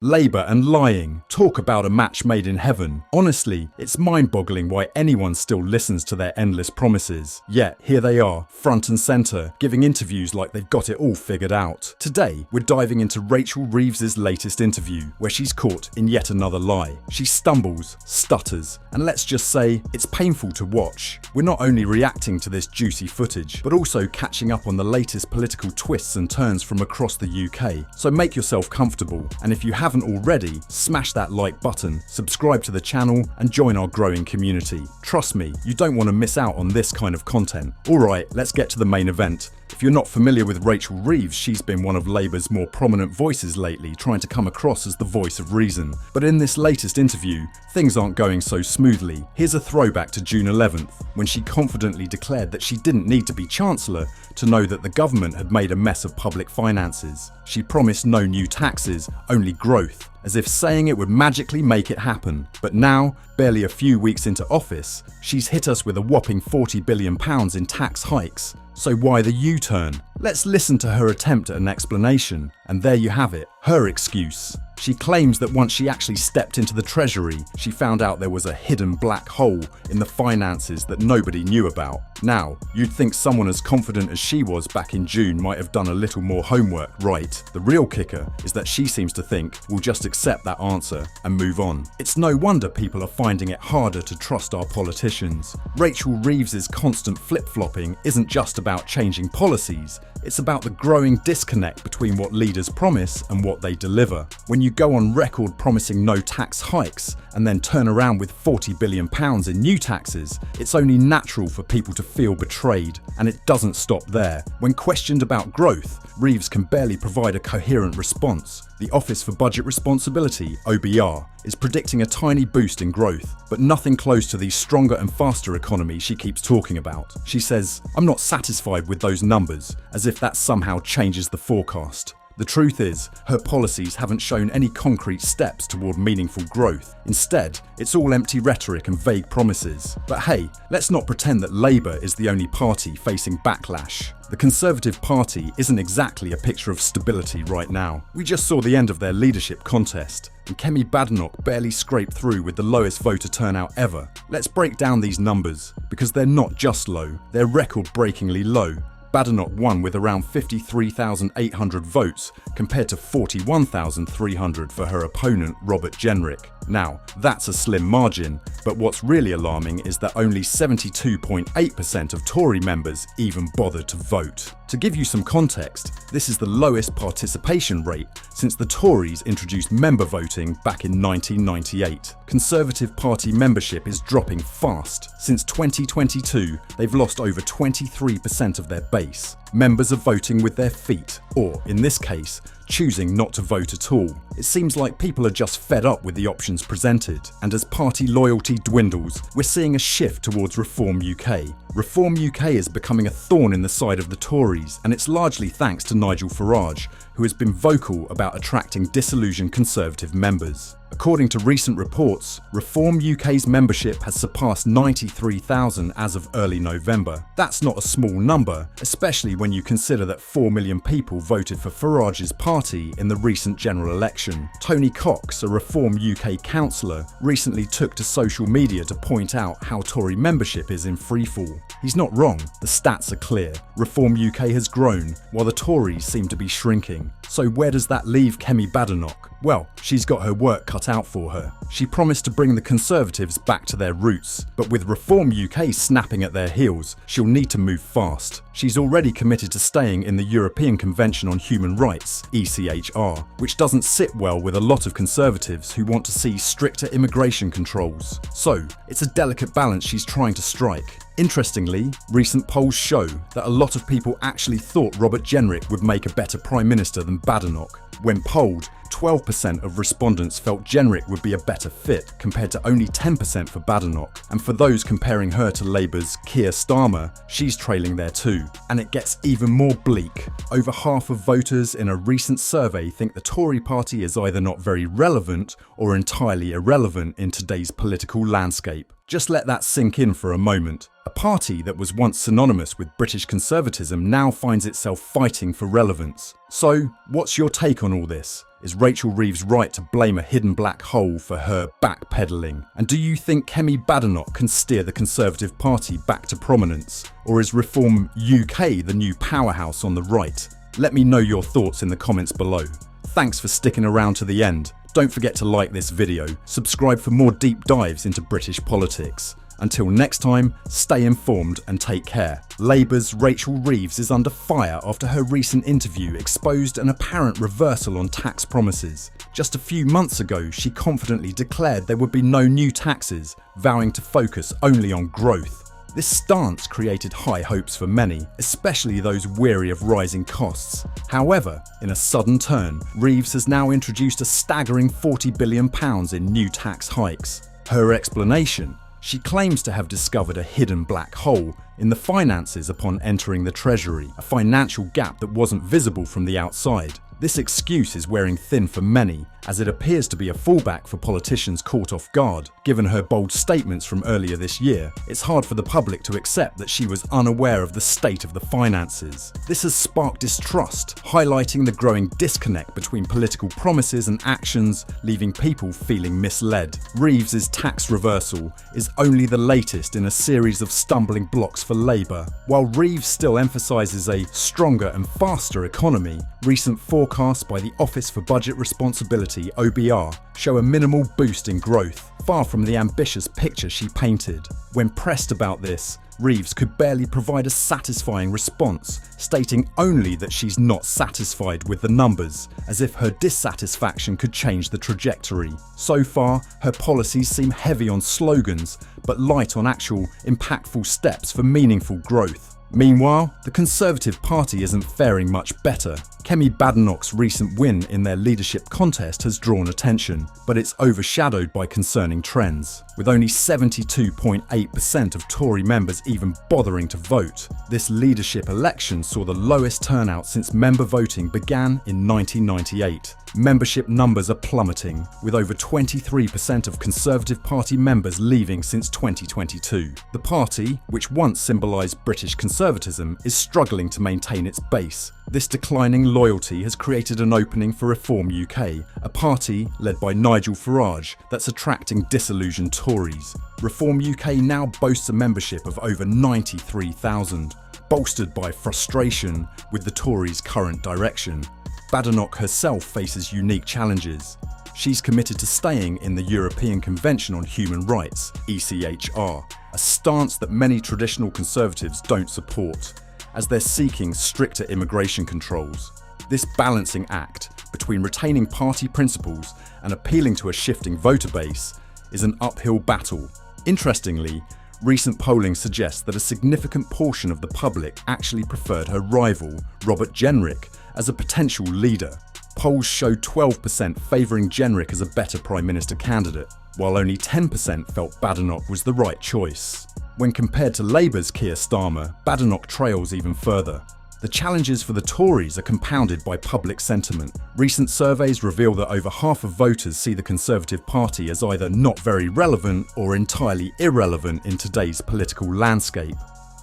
Labour and lying. Talk about a match made in heaven. Honestly, it's mind-boggling why anyone still listens to their endless promises. Yet, here they are, front and centre, giving interviews like they've got it all figured out. Today, we're diving into Rachel Reeves's latest interview, where she's caught in yet another lie. She stumbles, stutters, and let's just say, it's painful to watch. We're not only reacting to this juicy footage, but also catching up on the latest political twists and turns from across the UK. So make yourself comfortable, and if you haven't already, smash that like button, subscribe to the channel, and join our growing community. Trust me, you don't want to miss out on this kind of content. Alright, let's get to the main event. If you're not familiar with Rachel Reeves, she's been one of Labour's more prominent voices lately, trying to come across as the voice of reason. But in this latest interview, things aren't going so smoothly. Here's a throwback to June 11th, when she confidently declared that she didn't need to be Chancellor to know that the government had made a mess of public finances. She promised no new taxes, only growth, as if saying it would magically make it happen. But now, barely a few weeks into office, she's hit us with a whopping £40 billion in tax hikes. So why the U-turn? Let's listen to her attempt at an explanation, and there you have it, her excuse. She claims that once she actually stepped into the Treasury, she found out there was a hidden black hole in the finances that nobody knew about. Now, you'd think someone as confident as she was back in June might have done a little more homework, right? The real kicker is that she seems to think we'll just accept that answer and move on. It's no wonder people are finding it harder to trust our politicians. Rachel Reeves's constant flip-flopping isn't just about changing policies, it's about the growing disconnect between what leaders promise and what they deliver. When you go on record promising no tax hikes and then turn around with £40 billion in new taxes, it's only natural for people to feel betrayed. And it doesn't stop there. When questioned about growth, Reeves can barely provide a coherent response. The Office for Budget Responsibility, OBR, is predicting a tiny boost in growth, but nothing close to the stronger and faster economy she keeps talking about. She says, "I'm not satisfied with those numbers," as if that somehow changes the forecast. The truth is, her policies haven't shown any concrete steps toward meaningful growth. Instead, it's all empty rhetoric and vague promises. But hey, let's not pretend that Labour is the only party facing backlash. The Conservative Party isn't exactly a picture of stability right now. We just saw the end of their leadership contest, and Keir Starmer barely scraped through with the lowest voter turnout ever. Let's break down these numbers, because they're not just low, they're record-breakingly low. Badenoch won with around 53,800 votes compared to 41,300 for her opponent Robert Jenrick. Now, that's a slim margin, but what's really alarming is that only 72.8% of Tory members even bothered to vote. To give you some context, this is the lowest participation rate since the Tories introduced member voting back in 1998. Conservative Party membership is dropping fast. Since 2022, they've lost over 23% of their base. Members are voting with their feet, or, in this case, choosing not to vote at all. It seems like people are just fed up with the options presented, and as party loyalty dwindles, we're seeing a shift towards Reform UK. Reform UK is becoming a thorn in the side of the Tories, and it's largely thanks to Nigel Farage, who has been vocal about attracting disillusioned Conservative members. According to recent reports, Reform UK's membership has surpassed 93,000 as of early November. That's not a small number, especially when you consider that 4 million people voted for Farage's party in the recent general election. Tony Cox, a Reform UK councillor, recently took to social media to point out how Tory membership is in freefall. He's not wrong, the stats are clear. Reform UK has grown, while the Tories seem to be shrinking. So where does that leave Keir Starmer? Well, she's got her work cut out for her. She promised to bring the Conservatives back to their roots, but with Reform UK snapping at their heels, she'll need to move fast. She's already committed to staying in the European Convention on Human Rights, ECHR, which doesn't sit well with a lot of Conservatives who want to see stricter immigration controls. So, it's a delicate balance she's trying to strike. Interestingly, recent polls show that a lot of people actually thought Robert Jenrick would make a better Prime Minister than Badenoch. When polled, 12% of respondents felt Jenrick would be a better fit, compared to only 10% for Badenoch. And for those comparing her to Labour's Keir Starmer, she's trailing there too. And it gets even more bleak. Over half of voters in a recent survey think the Tory party is either not very relevant or entirely irrelevant in today's political landscape. Just let that sink in for a moment. A party that was once synonymous with British conservatism now finds itself fighting for relevance. So, what's your take on all this? Is Rachel Reeves right to blame a hidden black hole for her backpedaling? And do you think Kemi Badenoch can steer the Conservative Party back to prominence? Or is Reform UK the new powerhouse on the right? Let me know your thoughts in the comments below. Thanks for sticking around to the end. Don't forget to like this video, subscribe for more deep dives into British politics. Until next time, stay informed and take care. Labour's Rachel Reeves is under fire after her recent interview exposed an apparent reversal on tax promises. Just a few months ago, she confidently declared there would be no new taxes, vowing to focus only on growth. This stance created high hopes for many, especially those weary of rising costs. However, in a sudden turn, Reeves has now introduced a staggering £40 billion in new tax hikes. Her explanation: she claims to have discovered a hidden black hole in the finances upon entering the Treasury, a financial gap that wasn't visible from the outside. This excuse is wearing thin for many, as it appears to be a fallback for politicians caught off guard. Given her bold statements from earlier this year, it's hard for the public to accept that she was unaware of the state of the finances. This has sparked distrust, highlighting the growing disconnect between political promises and actions, leaving people feeling misled. Reeves's tax reversal is only the latest in a series of stumbling blocks for Labour. While Reeves still emphasises a stronger and faster economy, recent forecasts by the Office for Budget Responsibility (OBR) show a minimal boost in growth, far from the ambitious picture she painted. When pressed about this, Reeves could barely provide a satisfying response, stating only that she's not satisfied with the numbers, as if her dissatisfaction could change the trajectory. So far, her policies seem heavy on slogans, but light on actual, impactful steps for meaningful growth. Meanwhile, the Conservative Party isn't faring much better. Kemi Badenoch's recent win in their leadership contest has drawn attention, but it's overshadowed by concerning trends, with only 72.8% of Tory members even bothering to vote. This leadership election saw the lowest turnout since member voting began in 1998. Membership numbers are plummeting, with over 23% of Conservative Party members leaving since 2022. The party, which once symbolised British conservatism, is struggling to maintain its base. This declining loyalty has created an opening for Reform UK, a party led by Nigel Farage that's attracting disillusioned Tories. Reform UK now boasts a membership of over 93,000, bolstered by frustration with the Tories' current direction. Badenoch herself faces unique challenges. She's committed to staying in the European Convention on Human Rights, ECHR, a stance that many traditional Conservatives don't support, as they're seeking stricter immigration controls. This balancing act between retaining party principles and appealing to a shifting voter base is an uphill battle. Interestingly, recent polling suggests that a significant portion of the public actually preferred her rival, Robert Jenrick, as a potential leader. Polls showed 12% favouring Jenrick as a better Prime Minister candidate, while only 10% felt Badenoch was the right choice. When compared to Labour's Keir Starmer, Badenoch trails even further. The challenges for the Tories are compounded by public sentiment. Recent surveys reveal that over half of voters see the Conservative Party as either not very relevant or entirely irrelevant in today's political landscape.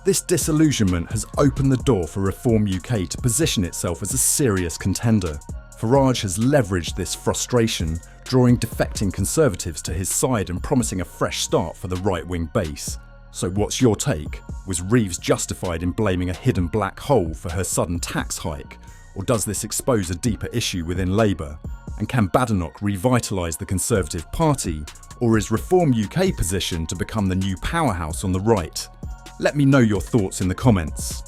This disillusionment has opened the door for Reform UK to position itself as a serious contender. Farage has leveraged this frustration, drawing defecting Conservatives to his side and promising a fresh start for the right-wing base. So what's your take? Was Reeves justified in blaming a hidden black hole for her sudden tax hike? Or does this expose a deeper issue within Labour? And can Badenoch revitalise the Conservative Party? Or is Reform UK positioned to become the new powerhouse on the right? Let me know your thoughts in the comments.